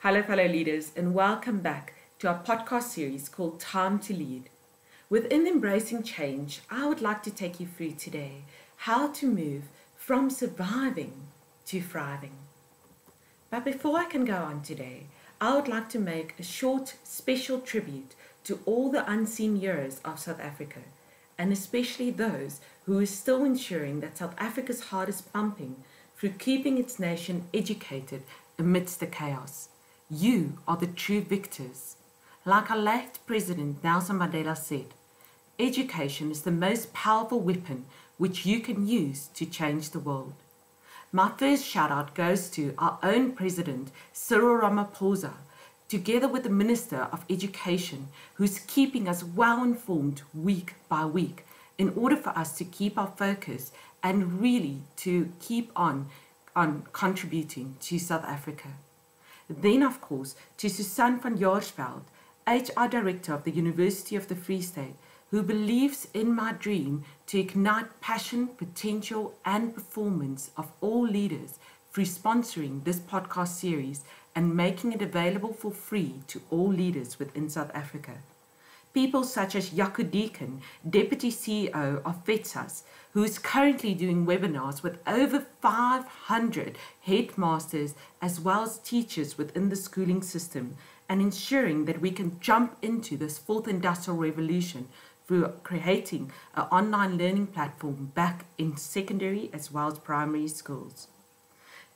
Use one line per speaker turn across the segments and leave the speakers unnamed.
Hello, fellow leaders, and welcome back to our podcast series called Time to Lead. Within Embracing Change, I would like to take you through today how to move from surviving to thriving. But before I can go on today, I would like to make a short special tribute to all the unseen heroes of South Africa, and especially those who are still ensuring that South Africa's heart is pumping through keeping its nation educated amidst the chaos. You are the true victors. Like our late President Nelson Mandela said, education is the most powerful weapon which you can use to change the world. My first shout out goes to our own President Cyril Ramaphosa, together with the Minister of Education, who's keeping us well informed week by week in order for us to keep our focus and really to keep on contributing to South Africa. Then, of course, to Susan van Jaarsveld, HR Director of the University of the Free State, who believes in my dream to ignite passion, potential, and performance of all leaders through sponsoring this podcast series and making it available for free to all leaders within South Africa. People such as Jaco Deacon, Deputy CEO of FETSAS, who is currently doing webinars with over 500 headmasters as well as teachers within the schooling system, and ensuring that we can jump into this fourth industrial revolution through creating an online learning platform back in secondary as well as primary schools.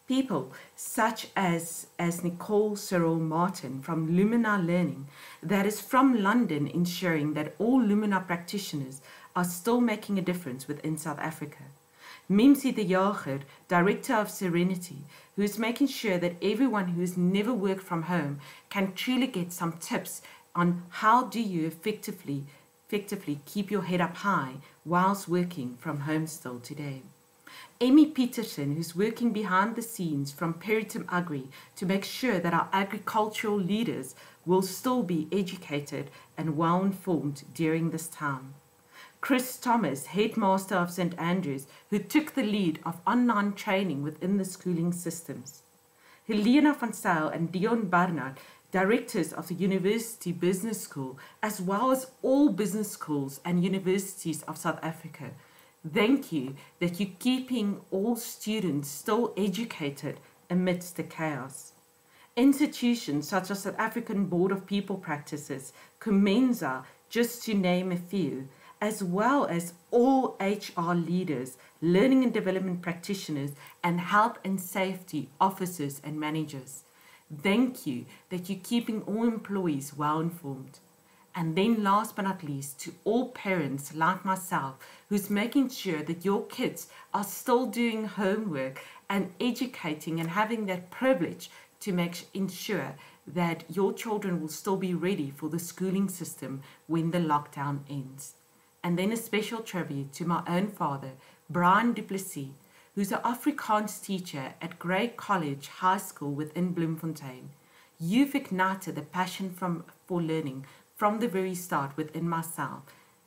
People such as Nicole Cyril Martin from Lumina Learning, that is from London, ensuring that all Lumina practitioners are still making a difference within South Africa. Mimsi de Jager, Director of Serenity, who is making sure that everyone who has never worked from home can truly get some tips on how do you effectively keep your head up high whilst working from home still today. Amy Peterson, who's working behind the scenes from Peritum Agri to make sure that our agricultural leaders will still be educated and well informed during this time. Chris Thomas, Headmaster of St. Andrews, who took the lead of online training within the schooling systems. Helena van Zyl and Dion Barnard, Directors of the University Business School, as well as all business schools and universities of South Africa. Thank you that you're keeping all students still educated amidst the chaos. Institutions such as South African Board of People Practices, Comenza, just to name a few, as well as all HR leaders, learning and development practitioners, and health and safety officers and managers. Thank you that you're keeping all employees well informed. And then last but not least, to all parents like myself, who's making sure that your kids are still doing homework and educating and having that privilege to ensure that your children will still be ready for the schooling system when the lockdown ends. And then a special tribute to my own father, Brian du Plessis, who's an Afrikaans teacher at Grey College High School within Bloemfontein. You've ignited the passion for learning from the very start within myself.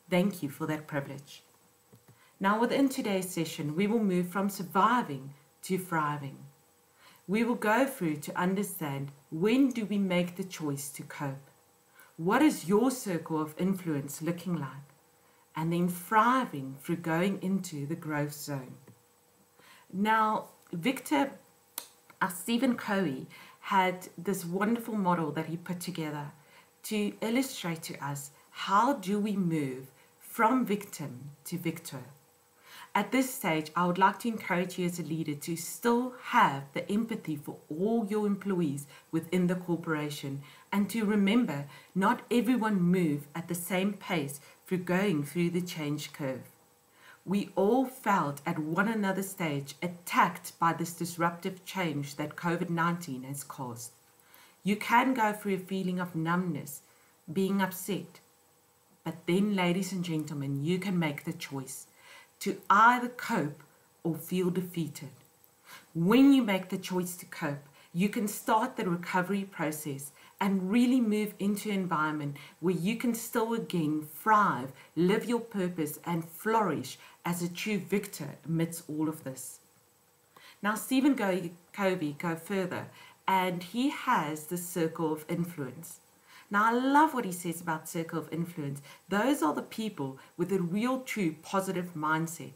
Thank you for that privilege. Now within today's session, we will move from surviving to thriving. We will go through to understand, when do we make the choice to cope? What is your circle of influence looking like? And then thriving through going into the growth zone. Now, Stephen Covey had this wonderful model that he put together to illustrate to us how do we move from victim to victor. At this stage, I would like to encourage you as a leader to still have the empathy for all your employees within the corporation, and to remember not everyone move at the same pace through going through the change curve. We all felt at one another stage attacked by this disruptive change that COVID-19 has caused. You can go through a feeling of numbness, being upset, but then, ladies and gentlemen, you can make the choice to either cope or feel defeated. When you make the choice to cope, you can start the recovery process and really move into an environment where you can still again thrive, live your purpose, and flourish as a true victor amidst all of this. Now, Stephen Covey go further and he has the circle of influence. Now, I love what he says about circle of influence. Those are the people with a real, true, positive mindset.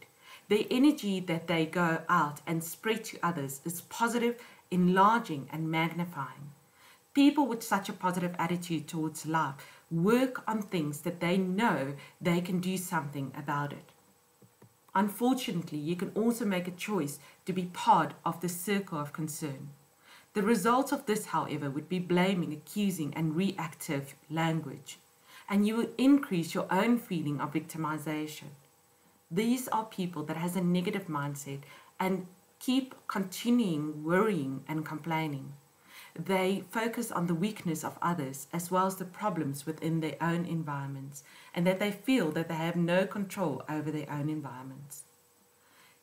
Their energy that they go out and spread to others is positive, enlarging, and magnifying. People with such a positive attitude towards life work on things that they know they can do something about it. Unfortunately, you can also make a choice to be part of the circle of concern. The result of this, however, would be blaming, accusing, and reactive language, and you will increase your own feeling of victimization. These are people that has a negative mindset and keep continuing worrying and complaining. They focus on the weakness of others as well as the problems within their own environments, and that they feel that they have no control over their own environments.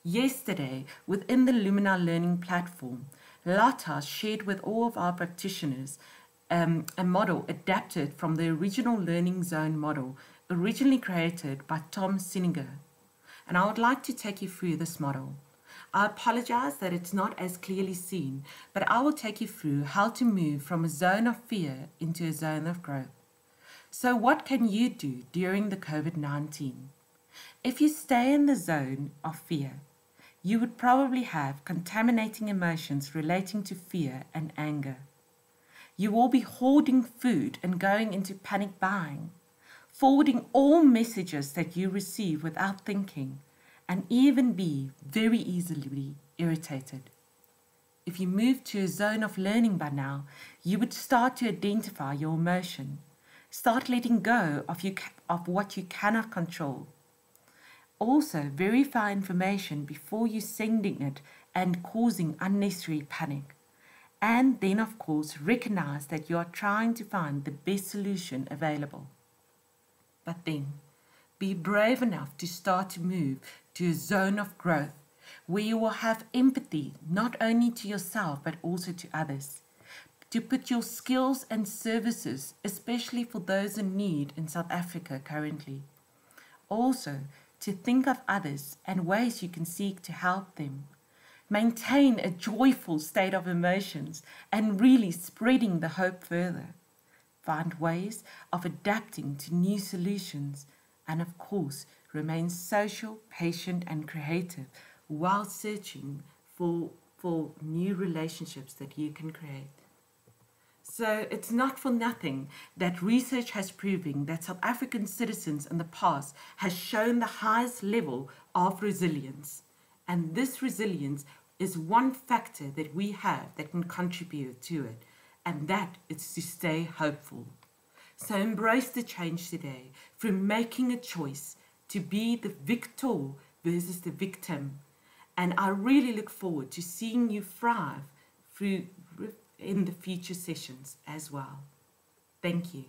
Yesterday, within the Lumina Learning platform, Lata shared with all of our practitioners a model adapted from the original Learning Zone model originally created by Tom Siniger. And I would like to take you through this model. I apologize that it's not as clearly seen, but I will take you through how to move from a zone of fear into a zone of growth. So what can you do during the COVID-19? If you stay in the zone of fear, you would probably have contaminating emotions relating to fear and anger. You will be hoarding food and going into panic buying, forwarding all messages that you receive without thinking, and even be very easily irritated. If you move to a zone of learning by now, you would start to identify your emotion, start letting go of what you cannot control. Also, verify information before you sending it and causing unnecessary panic. And then, of course, recognize that you are trying to find the best solution available. But then, be brave enough to start to move to a zone of growth where you will have empathy not only to yourself but also to others. To put your skills and services, especially for those in need in South Africa currently. Also, to think of others and ways you can seek to help them. Maintain a joyful state of emotions and really spreading the hope further. Find ways of adapting to new solutions and, of course, remain social, patient, and creative while searching for new relationships that you can create. So it's not for nothing that research has proven that South African citizens in the past has shown the highest level of resilience. And this resilience is one factor that we have that can contribute to it. And that is to stay hopeful. So embrace the change today through making a choice to be the victor versus the victim. And I really look forward to seeing you thrive in the future sessions as well. Thank you.